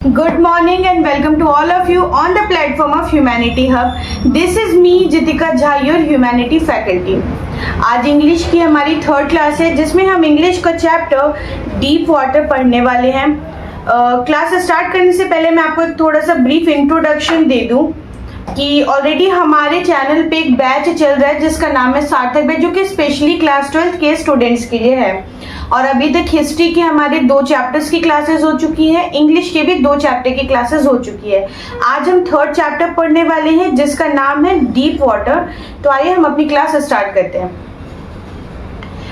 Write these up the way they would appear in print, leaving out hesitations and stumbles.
Good morning and welcome to all of you on the platform of Humanity Hub. This is me Jitika Jha, your Humanity faculty. आज English की हमारी third class है जिसमें हम English का chapter deep water पढ़ने वाले हैं। क्लास स्टार्ट करने से पहले मैं आपको एक थोड़ा सा ब्रीफ इंट्रोडक्शन दे दूं कि ऑलरेडी हमारे चैनल पे एक बैच चल रहा है जिसका नाम है सार्थक बैच, जो कि स्पेशली क्लास 12th के स्टूडेंट्स के लिए है। और अभी तक हिस्ट्री के हमारे 2 चैप्टर्स की क्लासेस हो चुकी है, इंग्लिश के भी 2 चैप्टर की क्लासेस हो चुकी है। आज हम थर्ड चैप्टर पढ़ने वाले हैं जिसका नाम है डीप वाटर। तो आइए हम अपनी क्लास स्टार्ट करते हैं।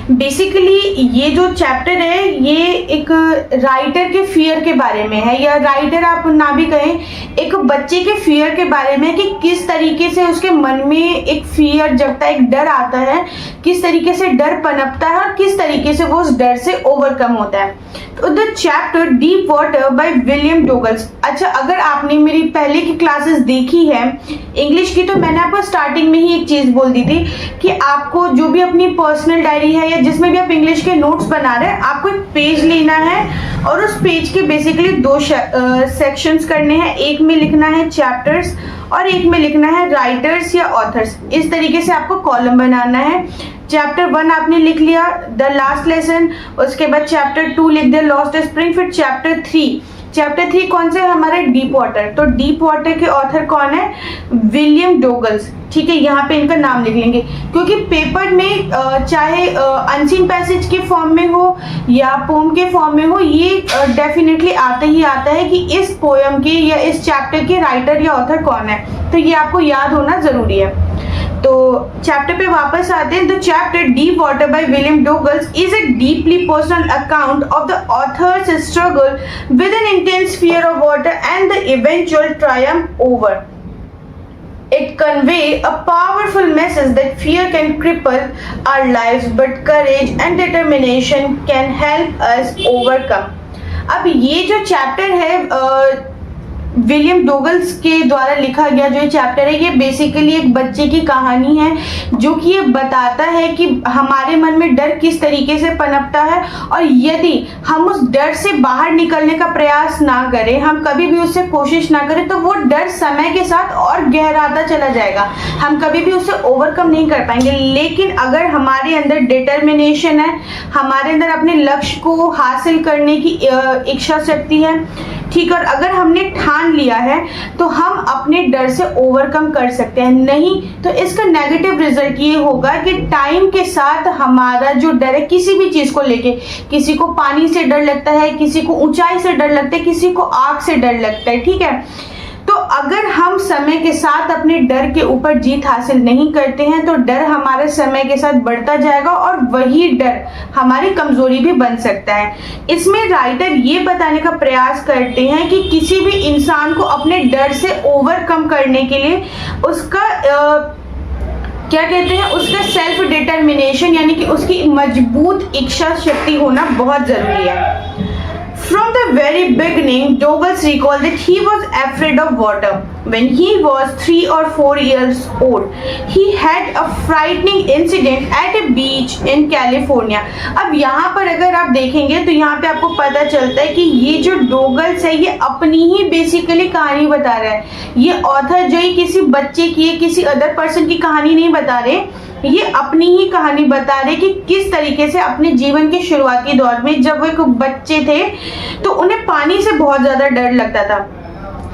बेसिकली ये जो चैप्टर है ये एक राइटर के फियर के बारे में है, या राइटर आप ना भी कहें, एक बच्चे के फियर के बारे में कि किस तरीके से उसके मन में एक फियर जगता है, एक डर आता है, किस तरीके से डर पनपता है और किस तरीके से वो उस डर से ओवरकम होता है। तो the chapter deep water by William Douglas. अच्छा, अगर आपने मेरी पहले की क्लासेस देखी है इंग्लिश की, तो मैंने आपको स्टार्टिंग में ही एक चीज बोल दी थी कि आपको जो भी अपनी पर्सनल डायरी है या जिसमें भी आप इंग्लिश के नोट्स बना रहे हैं, आपको एक पेज लेना है और उस पेज के बेसिकली 2 सेक्शंस करने हैं। एक में लिखना है चैप्टर्स और एक में लिखना है राइटर्स या ऑथर्स। इस तरीके से आपको कॉलम बनाना है। चैप्टर 1 आपने लिख लिया, द लास्ट लेसन, उसके बाद चैप्टर 2 लिख दिया, लॉस्ट स्प्रिंग। फिर चैप्टर 3 कौन से है हमारे? Deep water. तो डीप वाटर के ऑथर कौन है? विलियम डोगल्स। ठीक है, यहाँ पे इनका नाम लिख लेंगे क्योंकि पेपर में चाहे अनसीन पैसेज के फॉर्म में हो या पोम के फॉर्म में हो, ये डेफिनेटली आता ही आता है कि इस पोयम के या इस चैप्टर के राइटर या ऑथर कौन है। तो ये आपको याद होना जरूरी है। तो चैप्टर पे वापस आते हैं। The chapter deep water by William Douglas is a deeply personal account of the author's struggle with an intense fear of water and the eventual triumph over it convey a powerful message that fear can cripple our lives but courage and determination can help us overcome। अब ये जो chapter है William डोगल्स के द्वारा लिखा गया जो chapter है, ये बेसिकली एक बच्चे की कहानी है जो कि ये बताता है कि हमारे मन में डर किस तरीके से पनपता है और यदि हम उस डर से बाहर निकलने का प्रयास ना करें, हम कभी भी उससे कोशिश ना करें, तो वो डर समय के साथ और गहराता चला जाएगा। हम कभी भी उसे ओवरकम नहीं कर पाएंगे। लेकिन अगर हमारे अंदर डिटर्मिनेशन है, हमारे अंदर अपने लक्ष्य को हासिल करने की इच्छा शक्ति है, ठीक, और अगर हमने ठान लिया है तो हम अपने डर से ओवरकम कर सकते हैं। नहीं तो इसका नेगेटिव रिजल्ट ये होगा कि टाइम के साथ हमारा जो डर है किसी भी चीज को लेके, किसी को पानी से डर लगता है, किसी को ऊंचाई से डर लगता है, किसी को आग से डर लगता है, ठीक है। तो अगर हम समय के साथ अपने डर के ऊपर जीत हासिल नहीं करते हैं तो डर हमारे समय के साथ बढ़ता जाएगा और वही डर हमारी कमजोरी भी बन सकता है। इसमें राइटर ये बताने का प्रयास करते हैं कि किसी भी इंसान को अपने डर से ओवरकम करने के लिए उसका क्या कहते हैं, उसका सेल्फ डिटर्मिनेशन यानी कि उसकी मजबूत इच्छा शक्ति होना बहुत जरूरी है। From the very beginning, Douglas recalled that he was afraid of water. When he was 3 or 4 years old, he had a frightening incident at a beach in California. अब यहाँ पर अगर आप देखेंगे तो यहाँ पे आपको पता चलता है कि ये जो डोगल्स है ये अपनी ही बेसिकली कहानी बता रहा है। ये ऑथर जो है किसी बच्चे की, किसी अदर पर्सन की कहानी नहीं बता रहे, ये अपनी ही कहानी बता रहे कि किस तरीके से अपने जीवन के शुरुआती दौर में जब वो एक बच्चे थे तो उन्हें पानी से बहुत ज्यादा डर लगता था।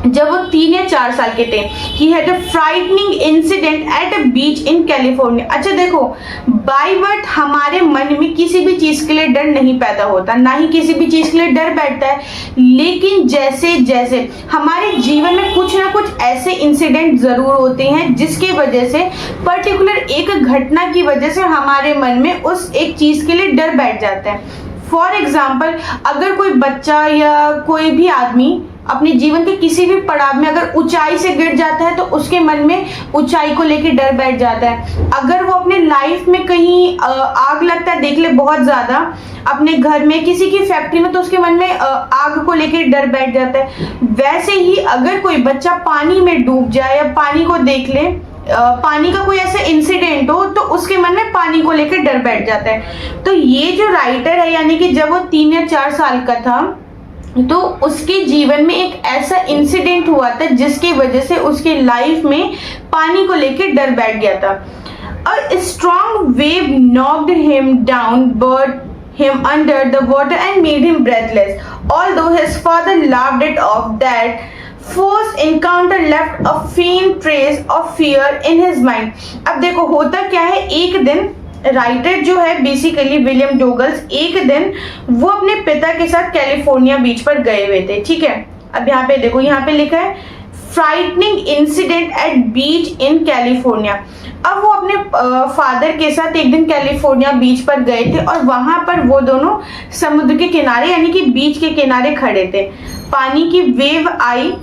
जब वो 3 या 4 साल के थे, he had a frightening incident at a beach in California। अच्छा देखो, बाय बर्थ हमारे मन में किसी भी चीज के लिए डर नहीं पैदा होता, ना ही किसी भी चीज के लिए डर बैठता है। लेकिन जैसे जैसे हमारे जीवन में कुछ ना कुछ ऐसे इंसिडेंट जरूर होते हैं जिसकी वजह से, पर्टिकुलर एक घटना की वजह से हमारे मन में उस एक चीज के लिए डर बैठ जाता है। फॉर एग्जाम्पल, अगर कोई बच्चा या कोई भी आदमी अपने जीवन के किसी भी पड़ाव में अगर ऊंचाई से गिर जाता है तो उसके मन में ऊंचाई को लेकर डर बैठ जाता है। अगर वो अपने लाइफ में कहीं आग लगता है, देख ले बहुत ज्यादा, अपने घर में, किसी की फैक्ट्री में, तो उसके मन में आग को लेकर डर बैठ जाता है। वैसे ही अगर कोई बच्चा पानी में डूब जाए या पानी को देख ले, पानी का कोई ऐसा इंसिडेंट हो, तो उसके मन में पानी को लेकर डर बैठ जाता है। तो ये जो राइटर है, यानी कि जब वो 3 या 4 साल का था तो उसके जीवन में एक ऐसा इंसिडेंट हुआ था जिसकी वजह से उसके लाइफ में पानी को लेकर डर बैठ गया था। A strong wave knocked him down, brought him under the water and made him breathless. Although his father laughed it off, that first encounter left a faint trace of fear in his mind. अब देखो होता क्या है, एक दिन writer जो है basically William डोगल्स, एक दिन वो अपने पिता के साथ कैलिफोर्निया बीच पर गए हुए थे। ठीक है, अब यहाँ पे देखो, यहाँ पे लिखा है frightening incident at beach in California. अब वो अपने फादर के साथ एक दिन कैलिफोर्निया बीच पर गए थे और वहां पर वो दोनों समुद्र के किनारे यानी कि बीच के किनारे खड़े थे। पानी की वेव आई,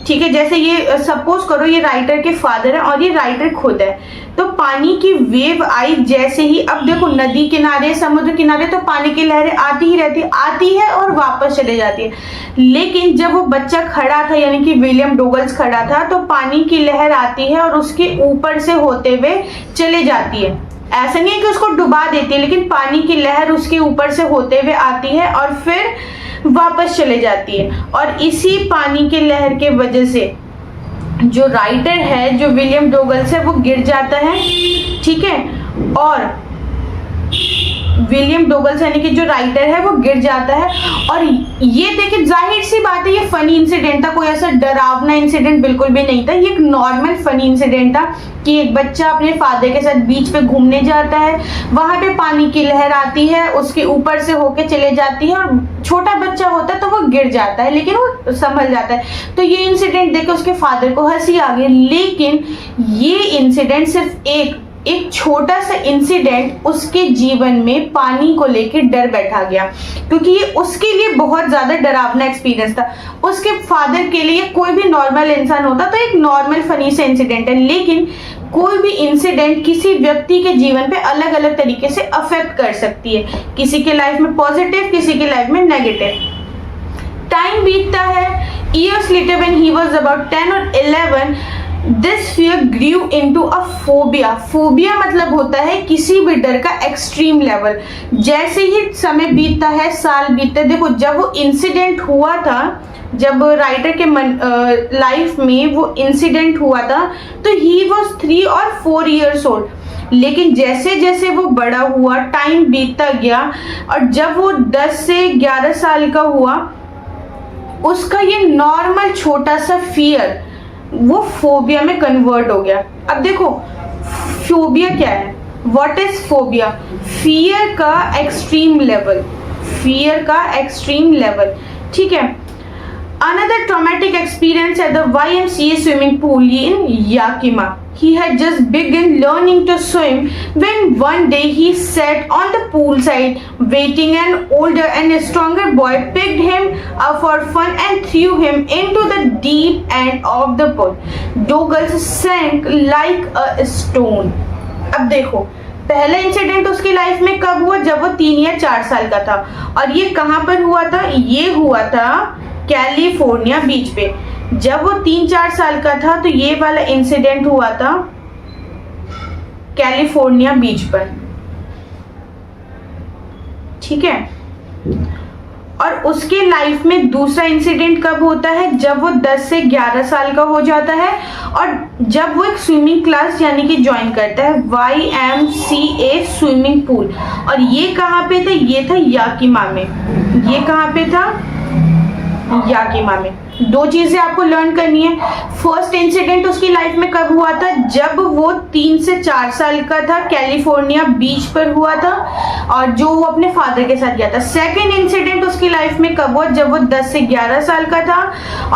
ठीक है, जैसे ये सपोज करो ये राइटर के फादर है और ये राइटर खुद है, तो पानी की वेव आई जैसे ही, अब देखो नदी किनारे समुद्र किनारे तो पानी की लहरें आती ही रहती, आती है और वापस चले जाती है। लेकिन जब वो बच्चा खड़ा था यानी कि विलियम डोगल्स खड़ा था, तो पानी की लहर आती है और उसके ऊपर से होते हुए चले जाती है। ऐसा नहीं है कि उसको डुबा देती है, लेकिन पानी की लहर उसके ऊपर से होते हुए आती है और फिर वापस चले जाती है। और इसी पानी की लहर के वजह से जो राइटर है, जो विलियम डोगल्स है, वो गिर जाता है। ठीक है, और विलियम डोगल्स यानी कि जो राइटर है वो गिर जाता है। और ये देखिए जाहिर सी बात है, ये फनी इंसिडेंट था, कोई ऐसा डरावना इंसिडेंट बिल्कुल भी नहीं था। ये एक नॉर्मल फनी इंसिडेंट था कि एक बच्चा अपने फादर के साथ बीच पे घूमने जाता है, वहां पे पानी की लहर आती है, उसके ऊपर से होके चले जाती है और छोटा बच्चा होता है तो वो गिर जाता है, लेकिन वो संभल जाता है। तो ये इंसिडेंट देख के उसके फादर को हंसी आ गई। लेकिन ये इंसिडेंट सिर्फ एक छोटा सा इंसिडेंट उसके जीवन में पानी को लेकर डर बैठा गया, क्योंकि ये उसके लिए बहुत ज्यादा डरावना एक्सपीरियंस था। उसके फादर के लिए कोई भी नॉर्मल इंसान होता तो एक नॉर्मल फनी सा इंसिडेंट है, लेकिन कोई भी इंसिडेंट किसी व्यक्ति के जीवन पे अलग अलग तरीके से अफेक्ट कर सकती है, किसी के लाइफ में पॉजिटिव, किसी के लाइफ में नेगेटिव। टाइम बीतता है, years later when he was about 10 or 11, this fear grew into a phobia. phobia मतलब होता है किसी भी डर का एक्सट्रीम लेवल। जैसे ही समय बीतता है, साल बीतता है, देखो जब वो इंसिडेंट हुआ था, जब राइटर के लाइफ में वो इंसिडेंट हुआ था, तो ही वॉज 3 और 4 years old। लेकिन जैसे जैसे वो बड़ा हुआ, टाइम बीतता गया, और जब वो 10 से 11 साल का हुआ, उसका ये नॉर्मल छोटा सा फियर वो फोबिया में कन्वर्ट हो गया। अब देखो फोबिया क्या है, व्हाट इज फोबिया? फियर का एक्सट्रीम लेवल, फियर का एक्सट्रीम लेवल। ठीक है, another traumatic experience at the YMCA swimming pool in Yakima. He had just begun learning to swim when one day he sat on the poolside waiting. An older and stronger boy picked him up for fun and threw him into the deep end of the pool. Douglas sank like a stone. अब देखो पहला incident उसकी life में कब हुआ? जब वो 3 या 4 साल का था। और ये कहाँ पर हुआ था? ये हुआ था कैलिफोर्निया बीच पे। जब वो 3-4 साल का था तो ये वाला इंसिडेंट हुआ था कैलिफोर्निया बीच पर। ठीक है, और उसके लाइफ में दूसरा इंसिडेंट कब होता है? जब वो 10 से 11 साल का हो जाता है और जब वो एक स्विमिंग क्लास यानी कि ज्वाइन करता है, YMCA स्विमिंग पूल। और ये कहाँ पे था? ये था याकिमा में। ये कहाँ पे था? याकिमा में। 2 चीजें आपको लर्न करनी है। फर्स्ट इंसिडेंट उसकी लाइफ में कब हुआ था? जब वो 3 से 4 साल का था, कैलिफोर्निया बीच पर हुआ था, और जो वो अपने फादर के साथ गया था। सेकंड इंसिडेंट उसकी लाइफ में कब हुआ? जब वो 10 से 11 साल का था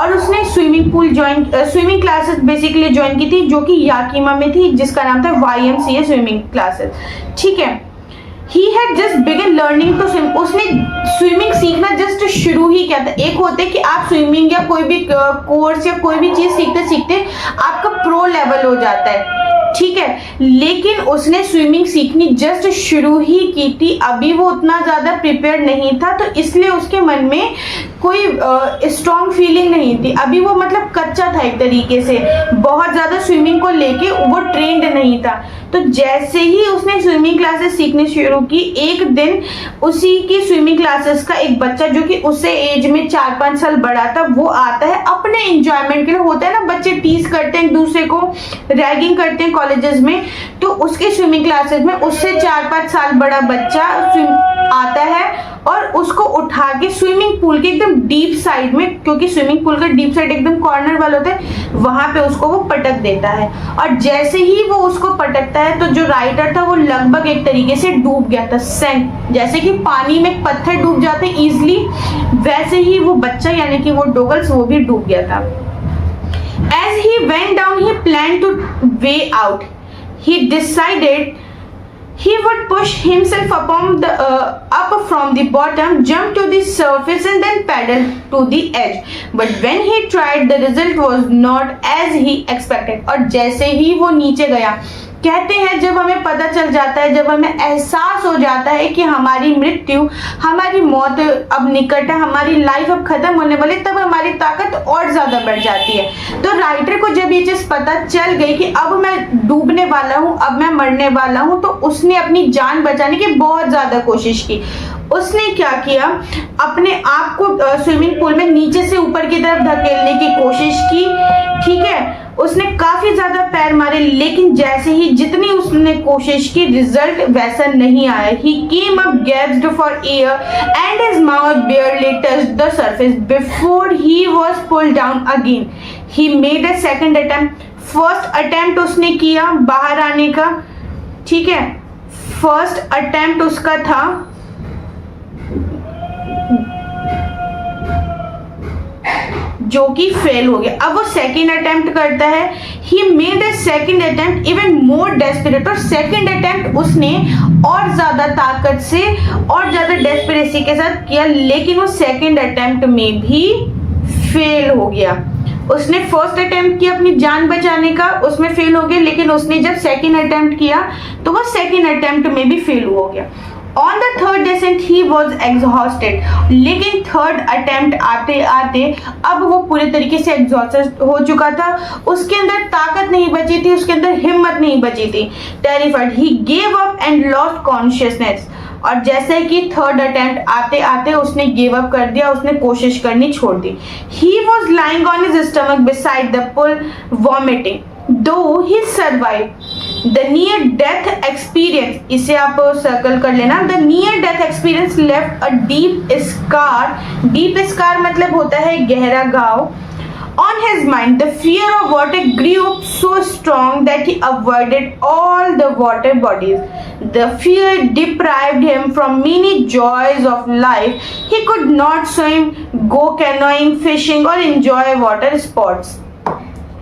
और उसने स्विमिंग क्लासेस बेसिकली ज्वाइन की थी, जो कि याकिमा में थी, जिसका नाम था YMCA स्विमिंग क्लासेस। ठीक है, He had just begun learning to swim. उसने स्विमिंग सीखना जस्ट शुरू ही किया था। एक होता है कि आप स्विमिंग या कोई भी कोर्स या कोई भी चीज सीखते सीखते आपका प्रो लेवल हो जाता है, ठीक है, लेकिन उसने स्विमिंग सीखनी जस्ट शुरू ही की थी। अभी वो उतना ज्यादा प्रिपेयर नहीं था, तो इसलिए उसके मन में कोई स्ट्रॉन्ग फीलिंग नहीं थी, अभी वो मतलब कच्चा था एक तरीके से, बहुत ज़्यादा स्विमिंग को लेके वो ट्रेंड नहीं था। तो जैसे ही उसने स्विमिंग क्लासेस सीखनी शुरू की, एक दिन उसी की स्विमिंग क्लासेस का एक बच्चा जो कि उससे एज में 4-5 साल बड़ा था, वो आता है अपने एंजॉयमेंट के लिए। होता है ना, बच्चे टीज करते हैं एक दूसरे को, रैगिंग करते हैं कॉलेजेस में, तो उसके स्विमिंग क्लासेस में उससे 4-5 साल बड़ा बच्चा आता है और उसको उठा के स्विमिंग पूल के एकदम डीप साइड में, क्योंकि स्विमिंग पूल का डीप साइड एकदम कॉर्नर वाला होता है, वहां पे उसको वो पटक देता है। और जैसे ही वो उसको पटकता है तो जो राइडर था वो लगभग एक तरीके से डूब गया था, सैंक, जैसे कि पानी में पत्थर डूब जाते इजिली, वैसे ही वो बच्चा यानी कि वो डोगल्स वो भी डूब गया था। As he went down, he planned to way out. He decided he would push himself up from the bottom, jump to the surface and then paddle to the edge. But when he tried, the result was not as he expected. और जैसे ही वो नीचे गया, कहते हैं जब हमें पता चल जाता है, जब हमें एहसास हो जाता है कि हमारी मृत्यु, हमारी मौत अब निकट है, हमारी लाइफ अब खत्म होने वाली, तब हमारी ताकत और ज्यादा बढ़ जाती है। तो राइटर को जब ये चीज पता चल गई कि अब मैं डूबने वाला हूँ, अब मैं मरने वाला हूँ, तो उसने अपनी जान बचाने की बहुत ज्यादा कोशिश की। उसने क्या किया, अपने आप को स्विमिंग पूल में नीचे से ऊपर की तरफ धकेलने की कोशिश की, ठीक है। उसने काफी ज्यादा पैर मारे, लेकिन जैसे ही जितनी उसने कोशिश की, रिजल्ट वैसा नहीं आया। He came up gasped for air and his mouth barely touched the surface before he was pulled down again. He made a second attempt. First attempt उसने किया बाहर आने का, ठीक है, फर्स्ट अटेम्प्ट उसका था जो कि फेल हो गया। अब वो सेकंड अटेम्प्ट करता है। He made a second attempt even more desperate, और सेकंड अटेम्प्ट उसने और ज्यादा ताकत से और ज्यादा डेस्परेसी के साथ किया, लेकिन वो सेकंड अटेम्प्ट में भी फेल हो गया। उसने फर्स्ट अटेम्प्ट किया अपनी जान बचाने का, उसमें फेल हो गया, लेकिन उसने जब सेकंड अटेम्प्ट किया तो वो सेकंड अटेम्प्ट में भी फेल हो गया। On the third descent he was exhausted, लेकिन थर्ड अटेम्प्ट आते आते अब वो पूरे तरीके से एग्जॉस्टेड हो चुका था, उसके अंदर ताकत नहीं बची थी, उसके अंदर हिम्मत नहीं बची थी। Terrified he gave up and lost consciousness, और जैसे कि थर्ड अटेम्प्ट आते आते उसने गिव अप कर दिया, उसने कोशिश करनी छोड़ दी। He was lying on his stomach beside the pool vomiting, though he survive the near death experience, इसे आप सर्कल कर लेना। The near death experience left a deep scar, deep scar मतलब होता है गहरा घाव। On his mind, the fear of water grew so strong that he avoided all the water bodies. The fear deprived him from many joys of life. He could not swim, go canoeing, fishing, or enjoy water sports.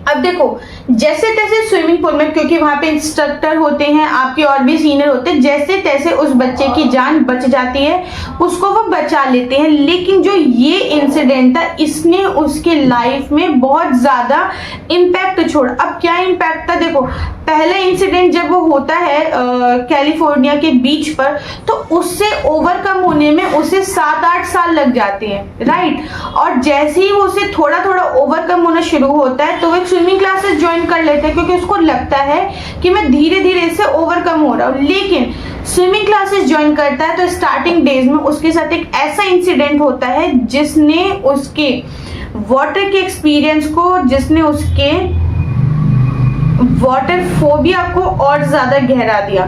अब देखो, जैसे तैसे swimming pool में, क्योंकि वहां पे instructor होते हैं, आपके और भी सीनियर होते हैं, जैसे तैसे उस बच्चे की जान बच जाती है, उसको वो बचा लेते हैं। लेकिन जो ये इंसिडेंट था, इसने उसके लाइफ में बहुत ज्यादा इम्पैक्ट छोड़ा। अब क्या इम्पैक्ट था, देखो, पहला इंसिडेंट जब वो होता है कैलिफोर्निया के बीच पर, तो उससे ओवरकम होने में उसे 7-8 साल लग जाते हैं, राइट। और जैसे ही उसे थोड़ा थोड़ा ओवरकम होना शुरू होता है, तो वो स्विमिंग क्लासेस ज्वाइन कर लेते हैं, क्योंकि उसको लगता है कि मैं धीरे धीरे इससे ओवरकम हो रहा हूँ। लेकिन स्विमिंग क्लासेस ज्वाइन करता है तो स्टार्टिंग डेज में उसके साथ एक ऐसा इंसिडेंट होता है जिसने उसके वाटर के एक्सपीरियंस को, जिसने उसके वाटर फोबिया को और ज्यादा गहरा दिया,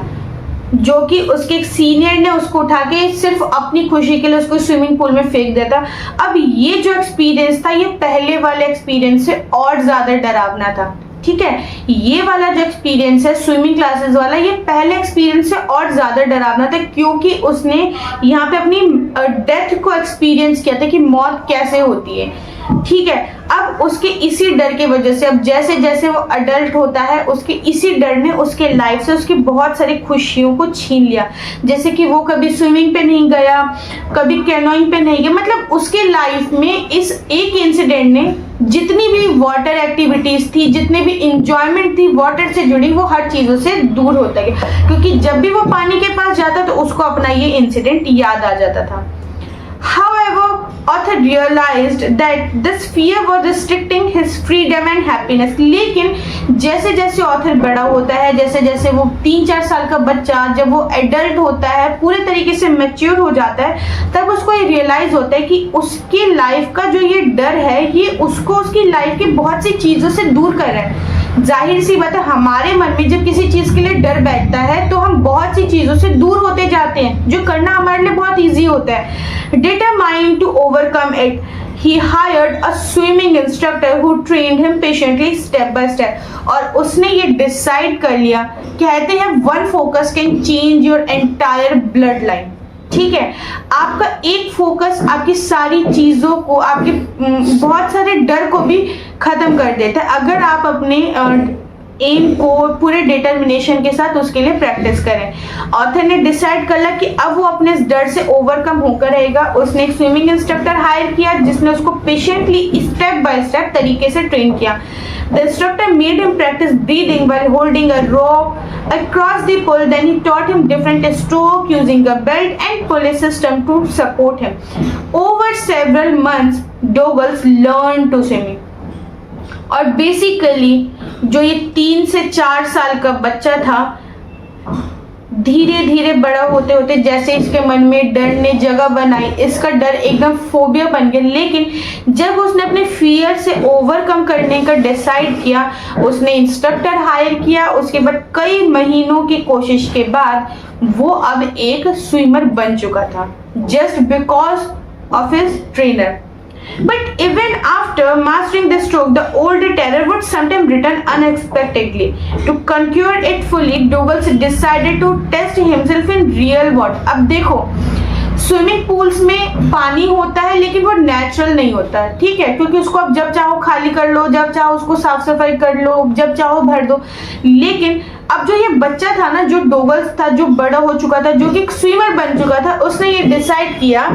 जो कि उसके एक सीनियर ने उसको उठा के सिर्फ अपनी खुशी के लिए उसको स्विमिंग पूल में फेंक दिया था। अब ये जो एक्सपीरियंस था, ये पहले वाले एक्सपीरियंस से और ज्यादा डरावना था, ठीक है। ये वाला जो एक्सपीरियंस है स्विमिंग क्लासेस वाला, ये पहले एक्सपीरियंस से और ज्यादा डरावना था, क्योंकि उसने यहाँ पे अपनी डेथ को एक्सपीरियंस किया था कि मौत कैसे होती है, ठीक है। अब उसके इसी डर की वजह से, अब जैसे जैसे वो अडल्ट होता है, उसके इसी डर ने उसके लाइफ से उसकी बहुत सारी खुशियों को छीन लिया। जैसे कि वो कभी स्विमिंग पे नहीं गया, कभी कैनोइंग पे नहीं गया, मतलब उसके लाइफ में इस एक इंसिडेंट ने जितनी भी वाटर एक्टिविटीज थी, जितने भी इंजॉयमेंट थी वाटर से जुड़ी, वो हर चीजों से दूर होता गया, क्योंकि जब भी वो पानी के पास जाता तो उसको अपना ये इंसिडेंट याद आ जाता था। However, author realized that this fear was restricting his freedom and happiness. लेकिन जैसे जैसे ऑथर बड़ा होता है, जैसे जैसे वो 3-4 साल का बच्चा जब वो एडल्ट होता है, पूरे तरीके से मैच्योर हो जाता है, तब उसको ये रियलाइज होता है कि उसकी लाइफ का जो ये डर है ये उसको उसकी लाइफ की बहुत सी चीजों से दूर कर रहा है। जाहिर सी बात है, हमारे मन में जब किसी चीज के लिए डर बैठता है तो हम बहुत सी चीजों से दूर होते जाते हैं, जो करना हमारे लिए बहुत इजी होता है। Determined to overcome it, he hired a swimming instructor who trained him patiently step by step। और उसने ये डिसाइड कर लिया, कहते हैं one focus can change your entire bloodline। ठीक है, आपका एक फोकस आपकी सारी चीजों को, आपके बहुत सारे डर को भी खत्म कर देता है, अगर आप अपने एम को पूरे डिटर्मिनेशन के साथ उसके लिए प्रैक्टिस करें। ऑथर ने डिसाइड कर लिया कि अब वो अपने इस डर से ओवरकम होकर रहेगा। उसने एक स्विमिंग इंस्ट्रक्टर हायर किया जिसने उसको पेशेंटली स्टेप बाय स्टेप तरीके से ट्रेन किया। The instructor made him practice breathing while holding a rope across the pool. Then he taught him different strokes using a belt and pulley system to support him. Over several months, Douglas learned to swim. और basically जो ये 3 से 4 साल का बच्चा था, धीरे धीरे बड़ा होते होते जैसे इसके मन में डर ने जगह बनाई, इसका डर एकदम फोबिया बन गया। लेकिन जब उसने अपने फियर से ओवरकम करने का डिसाइड किया, उसने इंस्ट्रक्टर हायर किया, उसके बाद कई महीनों की कोशिश के बाद वो अब एक स्विमर बन चुका था, just because of his trainer. But even after mastering the stroke, the old terror would sometimes return unexpectedly. To conquer it fully, Douglas decided to test himself in real water. अब देखो, swimming pools में पानी होता है लेकिन वो natural नहीं होता है, ठीक है, क्योंकि उसको आप जब चाहो खाली कर लो, जब चाहो उसको साफ सफाई कर लो, जब चाहो भर दो। लेकिन अब जो ये बच्चा था ना, जो डोगल्स था, जो बड़ा हो चुका था, जो कि स्विमर बन चुका था, उसने ये डिसाइड किया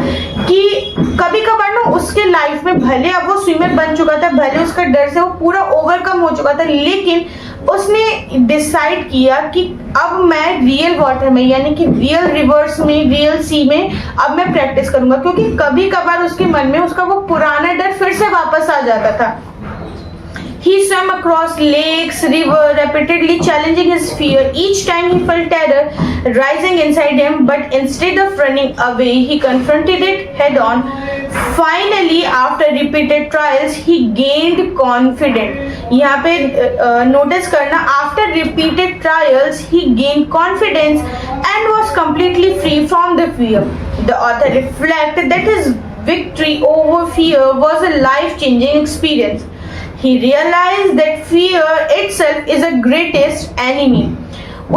कि कभी कभार ना उसके लाइफ में, भले अब वो स्विमर बन चुका था, भले उसका डर से वो पूरा ओवरकम हो चुका था, लेकिन उसने डिसाइड किया कि अब मैं रियल वाटर में, यानी कि रियल रिवर्स में, रियल सी में अब मैं प्रैक्टिस करूंगा, क्योंकि कभी कभार उसके मन में उसका वो पुराना डर फिर से वापस आ जाता था। He swam across lakes, rivers, repeatedly challenging his fear. Each time he felt terror rising inside him, but instead of running away, he confronted it head on. Finally, after repeated trials, he gained confidence. यहाँ पे notice करना, after repeated trials, he gained confidence and was completely free from the fear. The author reflected that his victory over fear was a life-changing experience. He realized that fear itself is the greatest enemy.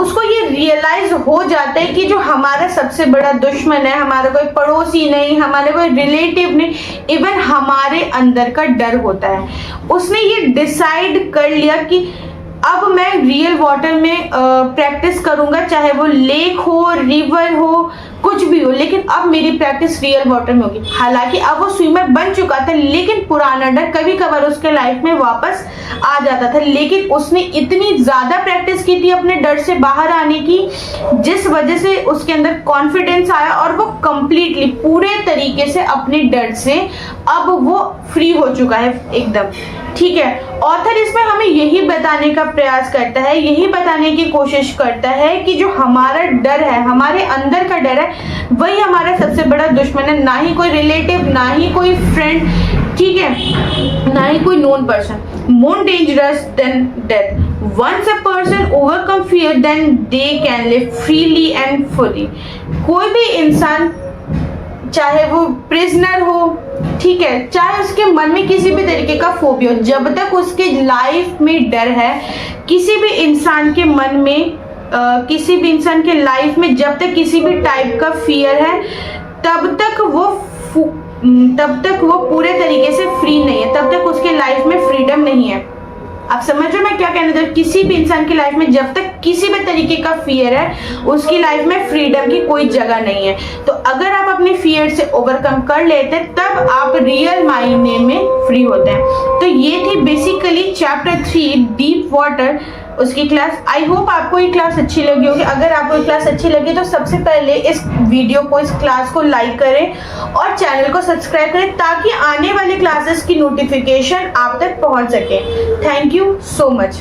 उसको ये realise हो जाता है कि जो हमारा सबसे बड़ा दुश्मन है, हमारा कोई पड़ोसी नहीं, हमारे कोई रिलेटिव नहीं, इवन हमारे अंदर का डर होता है। उसने ये डिसाइड कर लिया कि अब मैं रियल वाटर में प्रैक्टिस करूंगा, चाहे वो लेक हो, रिवर हो, कुछ भी हो, लेकिन अब मेरी प्रैक्टिस रियल वाटर में होगी। हालांकि अब वो स्विमर बन चुका था, लेकिन पुराना डर कभी कभार उसके लाइफ में वापस आ जाता था। लेकिन उसने इतनी ज्यादा प्रैक्टिस की थी अपने डर से बाहर आने की, जिस वजह से उसके अंदर कॉन्फिडेंस आया और वो कंप्लीटली पूरे तरीके से अपने डर से अब वो फ्री हो चुका है एकदम। ठीक है, ऑथर इसमें हमें यही बताने का प्रयास करता है, यही बताने की कोशिश करता है कि जो हमारा डर है, हमारे अंदर का डर है, वही हमारा सबसे बड़ा दुश्मन है, ना ही कोई रिलेटिव, ना ही कोई फ्रेंड, ठीक है, ना ही कोई known person. More dangerous than death. Once a person overcome fear, then they can live freely and fully. कोई भी इंसान, चाहे वो प्रिजनर हो, ठीक है, चाहे उसके मन में किसी भी तरीके का फोबिया हो, जब तक उसके लाइफ में डर है, किसी भी इंसान के मन में, किसी भी इंसान के लाइफ में जब तक किसी भी टाइप का फियर है, तब तक वो पूरे तरीके से फ्री नहीं है, तब तक उसके लाइफ में फ्रीडम नहीं है। आप समझ रहे हो मैं क्या कहना चाहती हूँ? किसी भी इंसान की लाइफ में जब तक किसी भी तरीके का फियर है, उसकी लाइफ में फ्रीडम की कोई जगह नहीं है। तो अगर आप अपने फियर से ओवरकम कर लेते हैं, तब आप रियल मायने में फ्री होते हैं। तो ये थी बेसिकली चैप्टर 3 डीप वाटर उसकी क्लास। आई होप आपको ये क्लास अच्छी लगी होगी। अगर आपको ये क्लास अच्छी लगी तो सबसे पहले इस वीडियो को, इस क्लास को लाइक करें और चैनल को सब्सक्राइब करें ताकि आने वाले क्लासेस की नोटिफिकेशन आप तक पहुंच सके। Thank you so much.